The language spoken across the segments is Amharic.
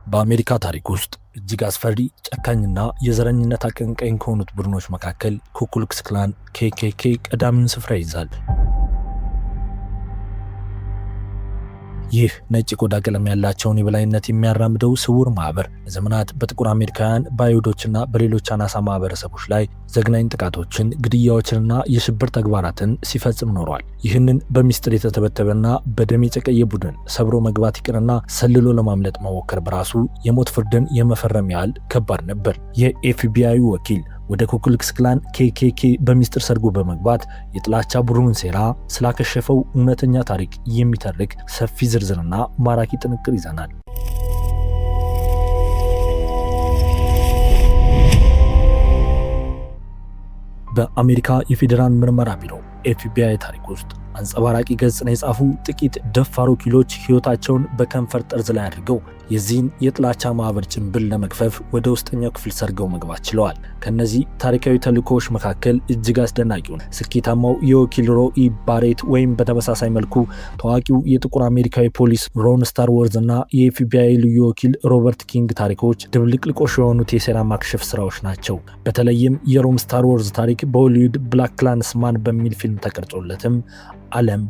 በአሜሪካ ታሪክ ውስጥ እጅግ አስፈሪ ጨካኝና የዘረኝነት አቀንቃኝ ከሆኑት ቡድኖች መካከል ኩ ክሉክስ ክላን KKK ቀዳሚውን ስፍራ ይይዛል። ይህ ነጭ ቆዳ ቀለም ያላቸውን የበላይነት የሚያራምደው ስውር ማህበር ለዘመናት በጥቁር አሜሪካውያን በአይሁዶችና በሌሎች አናሳ ማህበረሰቦች ላይ ዘግናኝ ጥቃቶችን፣ ግድያዎችንና የሽብር ተግባራትን ሲፈጽም ኖሯል። ይህንን በሚስጥር የተተበተበና በደም የጨቀየ ቡድን ሰብሮ መግባት ይቅርና ሰልሎ ለማምለጥ መሞከር በራሱ የሞት ፍርድን የመፈረም ያህል ከባድ ነበር። የኤፍቢአይ ወኪል ወደ ኩ ክሉክስ ክላን KKK በሚስጥር ሰርጎ በመግባት የጥላቻ ቡድኑን ሴራ ስላከሸፈው እውነተኛ ታሪክ የሚተርክ ሰፊ ዝርዝርና ማራኪ ጥንቅር ይዘናል። በአሜሪካ የፌዴራል ምርመራ ቢሮ FBI ታሪክ ውስጥ አንጸባራቂ ገጽን የጻፉ ጥቂት ደፋር ወኪሎች ሕይወታቸውን በከንፈር ጠርዝ ላይ አድርገው የዚህን የጥላቻ ማህበር ጭንብል ለመክፈፍ ወደ ውስጠኛው ክፍል ሰርገው መግባት ችለዋል። ከነዚህ ታሪካዊ ተልእኮዎች መካከል እጅግ አስደናቂውን ስኬታማው የወኪል ሮኢ ባሬት ወይም በተመሳሳይ መልኩ ታዋቂው የጥቁር አሜሪካዊ ፖሊስ ሮን ስታርወርዝ እና የኤፍቢአይ ልዩ ወኪል ሮበርት ኪንግ ታሪኮች ድብልቅልቆሽ የሆኑት የሴራ ማክሸፍ ስራዎች ናቸው። በተለይም የሮን ስታርወርዝ ታሪክ በሆሊውድ ብላክ ክላንስማን በሚል ፊልም ተቀርጾለትም ዓለም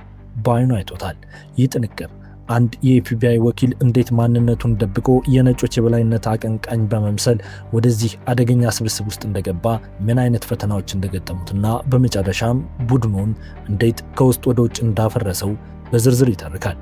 በዓይኑ አይቶታል። ይህ ጥንቅር አንድ የኤፍቢአይ ወኪል እንዴት ማንነቱን ደብቆ የነጮች የበላይነት አቀንቃኝ በመምሰል ወደዚህ አደገኛ ስብስብ ውስጥ እንደገባ፣ ምን አይነት ፈተናዎች እንደገጠሙትና በመጨረሻም ቡድኑን እንዴት ከውስጥ ወደ ውጭ እንዳፈረሰው በዝርዝር ይተርካል።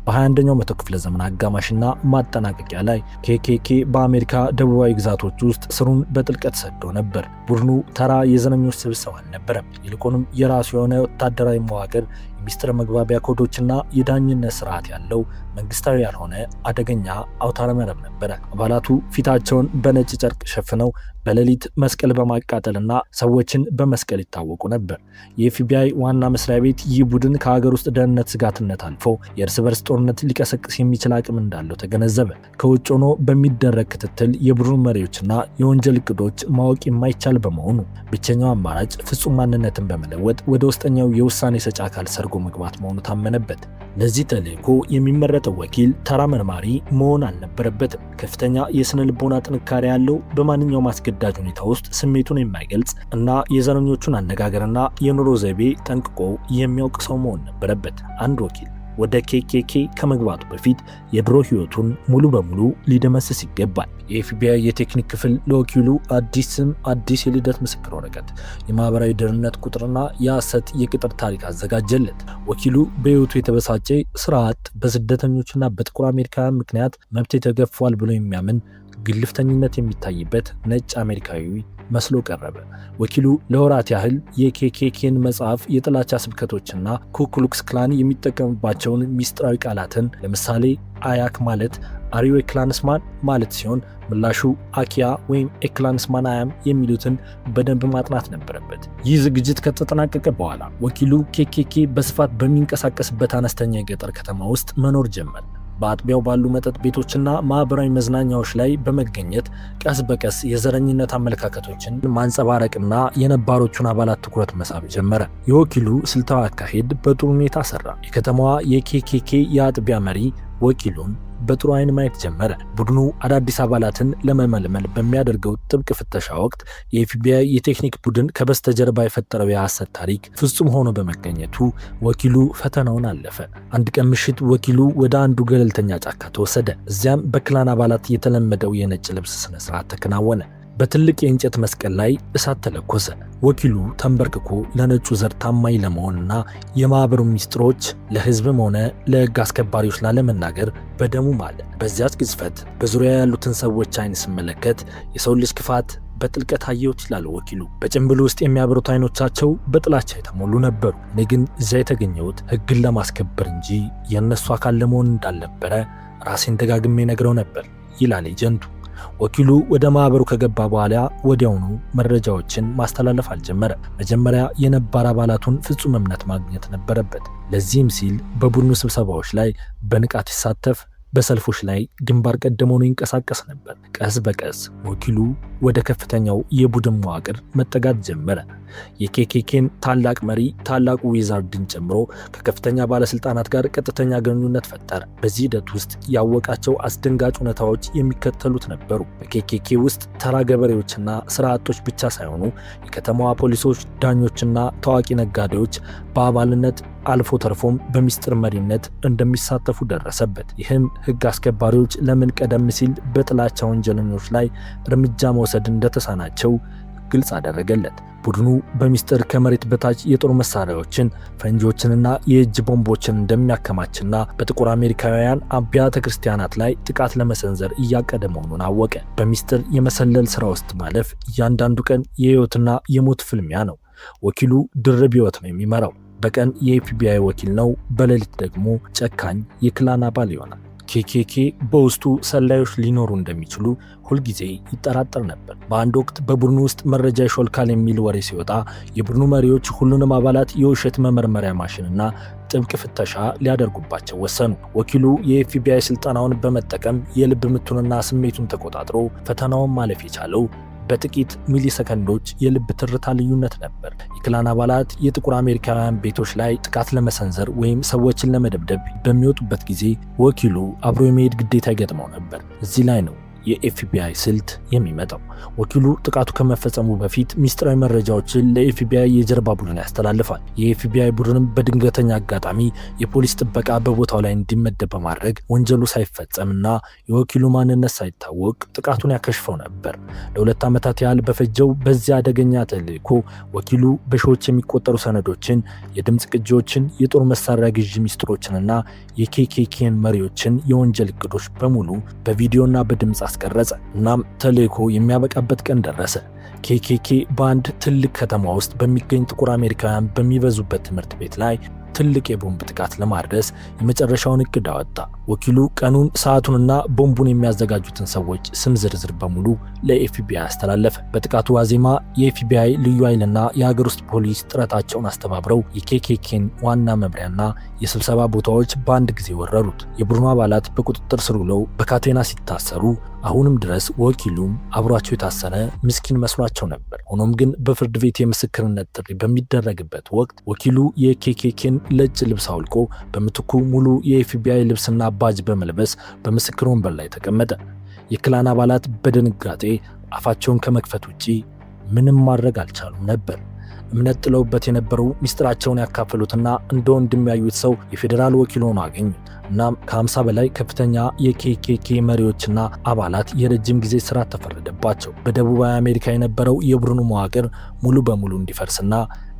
በ21ኛው መቶ ክፍለ ዘመን አጋማሽና ማጠናቀቂያ ላይ KKK በአሜሪካ ደቡባዊ ግዛቶች ውስጥ ስሩን በጥልቀት ሰዶ ነበር። ቡድኑ ተራ የዘረኞች ስብስብ አልነበረም። ይልቁንም የራሱ የሆነ ወታደራዊ መዋቅር፣ የሚስጥር መግባቢያ ኮዶችና የዳኝነት ስርዓት ያለው መንግስታዊ ያልሆነ አደገኛ አውታረ መረብ ነበረ። አባላቱ ፊታቸውን በነጭ ጨርቅ ሸፍነው በሌሊት መስቀል በማቃጠልና ሰዎችን በመስቀል ይታወቁ ነበር። የኤፍቢአይ ዋና መስሪያ ቤት ይህ ቡድን ከሀገር ውስጥ ደህንነት ስጋትነት አልፎ የእርስ በርስ ጦርነት ሊቀሰቅስ የሚችል አቅም እንዳለው ተገነዘበ። ከውጭ ሆኖ በሚደረግ ክትትል የቡድኑ መሪዎችና የወንጀል እቅዶች ማወቅ የማይቻል በመሆኑ ብቸኛው አማራጭ ፍጹም ማንነትን በመለወጥ ወደ ውስጠኛው የውሳኔ ሰጪ አካል ሰርጎ መግባት መሆኑ ታመነበት። ለዚህ ተልዕኮ የሚመረጠው ወኪል ተራ መርማሪ መሆን አልነበረበትም። ከፍተኛ የስነ ልቦና ጥንካሬ ያለው፣ በማንኛውም አስገዳጅ ሁኔታ ውስጥ ስሜቱን የማይገልጽ እና የዘረኞቹን አነጋገርና የኑሮ ዘይቤ ጠንቅቆ የሚያውቅ ሰው መሆን ነበረበት። አንድ ወኪል ወደ KKK ከመግባቱ በፊት የድሮ ህይወቱን ሙሉ በሙሉ ሊደመስስ ይገባል። የኤፍቢአይ የቴክኒክ ክፍል ለወኪሉ አዲስ ስም፣ አዲስ የልደት ምስክር ወረቀት፣ የማህበራዊ ደህንነት ቁጥርና የሐሰት የቅጥር ታሪክ አዘጋጀለት። ወኪሉ በህይወቱ የተበሳጨ፣ ስራ አጥ፣ በስደተኞችና በጥቁር አሜሪካውያን ምክንያት መብት ተገፏል ብሎ የሚያምን ግልፍተኝነት የሚታይበት ነጭ አሜሪካዊ መስሎ ቀረበ። ወኪሉ ለወራት ያህል የKKKን መጽሐፍ፣ የጥላቻ ስብከቶችና ኩ ክሉክስ ክላን የሚጠቀምባቸውን ሚስጥራዊ ቃላትን፣ ለምሳሌ አያክ ማለት አሪዮ ክላንስማን ማለት ሲሆን ምላሹ አኪያ ወይም ኤክላንስማን አያም የሚሉትን በደንብ ማጥናት ነበረበት። ይህ ዝግጅት ከተጠናቀቀ በኋላ ወኪሉ KKK በስፋት በሚንቀሳቀስበት አነስተኛ የገጠር ከተማ ውስጥ መኖር ጀመረ። በአጥቢያው ባሉ መጠጥ ቤቶችና ማህበራዊ መዝናኛዎች ላይ በመገኘት ቀስ በቀስ የዘረኝነት አመለካከቶችን ማንጸባረቅና የነባሮቹን አባላት ትኩረት መሳብ ጀመረ። የወኪሉ ስልታዊ አካሄድ በጥሩ ሁኔታ ሰራ። የከተማዋ የKKK የአጥቢያ መሪ ወኪሉን በጥሩ አይን ማየት ጀመረ። ቡድኑ አዳዲስ አባላትን ለመመልመል በሚያደርገው ጥብቅ ፍተሻ ወቅት የኤፍቢአይ የቴክኒክ ቡድን ከበስተጀርባ የፈጠረው የሐሰት ታሪክ ፍጹም ሆኖ በመገኘቱ ወኪሉ ፈተናውን አለፈ። አንድ ቀን ምሽት ወኪሉ ወደ አንዱ ገለልተኛ ጫካ ተወሰደ። እዚያም በክላን አባላት የተለመደው የነጭ ልብስ ስነ ስርዓት ተከናወነ። በትልቅ የእንጨት መስቀል ላይ እሳት ተለኮሰ። ወኪሉ ተንበርክኮ ለነጩ ዘር ታማኝ ለመሆንና የማህበሩን ሚስጥሮች ለህዝብም ሆነ ለህግ አስከባሪዎች ላለመናገር በደሙ ማለ። በዚያች ቅጽበት በዙሪያ ያሉትን ሰዎች አይን ስመለከት የሰው ልጅ ክፋት በጥልቀት አየሁት ይላል ወኪሉ። በጭንብሉ ውስጥ የሚያበሩት አይኖቻቸው በጥላቻ የተሞሉ ነበሩ። እኔ ግን እዚያ የተገኘሁት ህግን ለማስከበር እንጂ የእነሱ አካል ለመሆን እንዳልነበረ ራሴን ደጋግሜ ነግረው ነበር ይላል ኤጀንቱ። ወኪሉ ወደ ማህበሩ ከገባ በኋላ ወዲያውኑ መረጃዎችን ማስተላለፍ አልጀመረ። መጀመሪያ የነባር አባላቱን ፍጹም እምነት ማግኘት ነበረበት። ለዚህም ሲል በቡድኑ ስብሰባዎች ላይ በንቃት ይሳተፍ፣ በሰልፎች ላይ ግንባር ቀደም ሆኖ ይንቀሳቀስ ነበር። ቀስ በቀስ ወኪሉ ወደ ከፍተኛው የቡድን መዋቅር መጠጋት ጀመረ። የኬኬኬን ታላቅ መሪ ታላቁ ዊዛርድን ጨምሮ ከከፍተኛ ባለስልጣናት ጋር ቀጥተኛ ግንኙነት ፈጠረ። በዚህ ሂደት ውስጥ ያወቃቸው አስደንጋጭ እውነታዎች የሚከተሉት ነበሩ። በኬኬኬ ውስጥ ተራ ገበሬዎችና ስራ አጦች ብቻ ሳይሆኑ የከተማዋ ፖሊሶች፣ ዳኞችና ታዋቂ ነጋዴዎች በአባልነት አልፎ ተርፎም በሚስጥር መሪነት እንደሚሳተፉ ደረሰበት። ይህም ህግ አስከባሪዎች ለምን ቀደም ሲል በጥላቻ ወንጀለኞች ላይ እርምጃ መውሰድ እንደተሳናቸው ግልጽ አደረገለት። ቡድኑ በሚስጥር ከመሬት በታች የጦር መሳሪያዎችን፣ ፈንጂዎችንና የእጅ ቦምቦችን እንደሚያከማችና በጥቁር አሜሪካውያን አብያተ ክርስቲያናት ላይ ጥቃት ለመሰንዘር እያቀደ መሆኑን አወቀ። በሚስጥር የመሰለል ስራ ውስጥ ማለፍ እያንዳንዱ ቀን የህይወትና የሞት ፍልሚያ ነው። ወኪሉ ድርብ ህይወት ነው የሚመራው። በቀን የኤፍቢአይ ወኪል ነው፣ በሌሊት ደግሞ ጨካኝ የክላን አባል ይሆናል። ኬኬኬ በውስጡ ሰላዮች ሊኖሩ እንደሚችሉ ሁልጊዜ ይጠራጠር ነበር። በአንድ ወቅት በቡድኑ ውስጥ መረጃ ይሾልካል የሚል ወሬ ሲወጣ የቡድኑ መሪዎች ሁሉንም አባላት የውሸት መመርመሪያ ማሽንና ጥብቅ ፍተሻ ሊያደርጉባቸው ወሰኑ። ወኪሉ የኤፍቢአይ ስልጠናውን በመጠቀም የልብ ምቱንና ስሜቱን ተቆጣጥሮ ፈተናውን ማለፍ የቻለው በጥቂት ሚሊ ሰከንዶች የልብ ትርታ ልዩነት ነበር። የክላን አባላት የጥቁር አሜሪካውያን ቤቶች ላይ ጥቃት ለመሰንዘር ወይም ሰዎችን ለመደብደብ በሚወጡበት ጊዜ ወኪሉ አብሮ የመሄድ ግዴታ ይገጥመው ነበር። እዚህ ላይ ነው የኤፍቢአይ ስልት የሚመጣው። ወኪሉ ጥቃቱ ከመፈጸሙ በፊት ሚስጥራዊ መረጃዎችን ለኤፍቢአይ የጀርባ ቡድን ያስተላልፋል። የኤፍቢአይ ቡድንም በድንገተኛ አጋጣሚ የፖሊስ ጥበቃ በቦታው ላይ እንዲመደብ በማድረግ ወንጀሉ ሳይፈጸምና የወኪሉ ማንነት ሳይታወቅ ጥቃቱን ያከሽፈው ነበር። ለ2 ዓመታት ያህል በፈጀው በዚያ አደገኛ ተልዕኮ ወኪሉ በሺዎች የሚቆጠሩ ሰነዶችን፣ የድምፅ ቅጂዎችን፣ የጦር መሳሪያ ግዢ ሚስጥሮችንና የኬኬኬን መሪዎችን የወንጀል እቅዶች በሙሉ በቪዲዮና በድምፅ አስቀረጸ። እናም ተልዕኮ የሚያበቃበት ቀን ደረሰ። ኬኬኬ በአንድ ትልቅ ከተማ ውስጥ በሚገኝ ጥቁር አሜሪካውያን በሚበዙበት ትምህርት ቤት ላይ ትልቅ የቦምብ ጥቃት ለማድረስ የመጨረሻውን እቅድ አወጣ። ወኪሉ ቀኑን፣ ሰዓቱንና ቦምቡን የሚያዘጋጁትን ሰዎች ስም ዝርዝር በሙሉ ለኤፍቢአይ አስተላለፈ። በጥቃቱ ዋዜማ የኤፍቢአይ ልዩ ኃይልና የሀገር ውስጥ ፖሊስ ጥረታቸውን አስተባብረው የኬኬኬን ዋና መምሪያና የስብሰባ ቦታዎች በአንድ ጊዜ ወረሩት። የቡድኑ አባላት በቁጥጥር ስር ውለው በካቴና ሲታሰሩ አሁንም ድረስ ወኪሉም አብሯቸው የታሰረ ምስኪን መስሏቸው ነበር። ሆኖም ግን በፍርድ ቤት የምስክርነት ጥሪ በሚደረግበት ወቅት ወኪሉ የኬኬኬን ነጭ ልብስ አውልቆ በምትኩ ሙሉ የኤፍቢአይ ልብስና ባጅ በመልበስ በምስክር ወንበር ላይ ተቀመጠ። የክላን አባላት በድንጋጤ አፋቸውን ከመክፈት ውጪ ምንም ማድረግ አልቻሉም ነበር። እምነት ጥለውበት የነበሩ ሚስጥራቸውን ያካፈሉትና እንደ ወንድም ያዩት ሰው የፌዴራል ወኪል ሆኖ አገኙት። እናም ከ50 በላይ ከፍተኛ የኬኬኬ መሪዎችና አባላት የረጅም ጊዜ ስራት ተፈረደባቸው። በደቡባዊ አሜሪካ የነበረው የቡድኑ መዋቅር ሙሉ በሙሉ እንዲፈርስና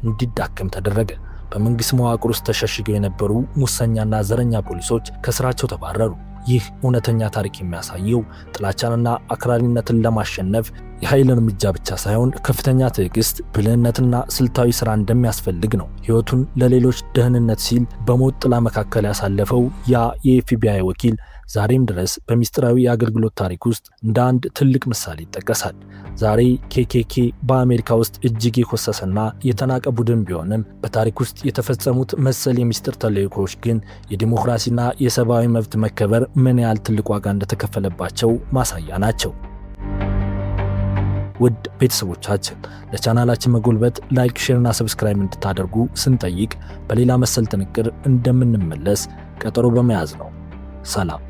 እንዲዳከም ተደረገ። በመንግስት መዋቅር ውስጥ ተሸሽገው የነበሩ ሙሰኛና ዘረኛ ፖሊሶች ከስራቸው ተባረሩ። ይህ እውነተኛ ታሪክ የሚያሳየው ጥላቻንና አክራሪነትን ለማሸነፍ የኃይል እርምጃ ብቻ ሳይሆን ከፍተኛ ትዕግስት፣ ብልህነትና ስልታዊ ስራ እንደሚያስፈልግ ነው። ህይወቱን ለሌሎች ደህንነት ሲል በሞት ጥላ መካከል ያሳለፈው ያ የኤፍቢአይ ወኪል ዛሬም ድረስ በሚስጥራዊ የአገልግሎት ታሪክ ውስጥ እንደ አንድ ትልቅ ምሳሌ ይጠቀሳል። ዛሬ ኬኬኬ በአሜሪካ ውስጥ እጅግ የኮሰሰና የተናቀ ቡድን ቢሆንም በታሪክ ውስጥ የተፈጸሙት መሰል የሚስጥር ተልዕኮዎች ግን የዲሞክራሲና የሰብአዊ መብት መከበር ምን ያህል ትልቅ ዋጋ እንደተከፈለባቸው ማሳያ ናቸው። ውድ ቤተሰቦቻችን ለቻናላችን መጎልበት ላይክ፣ ሼርና ሰብስክራይብ እንድታደርጉ ስንጠይቅ በሌላ መሰል ጥንቅር እንደምንመለስ ቀጠሮ በመያዝ ነው። ሰላም።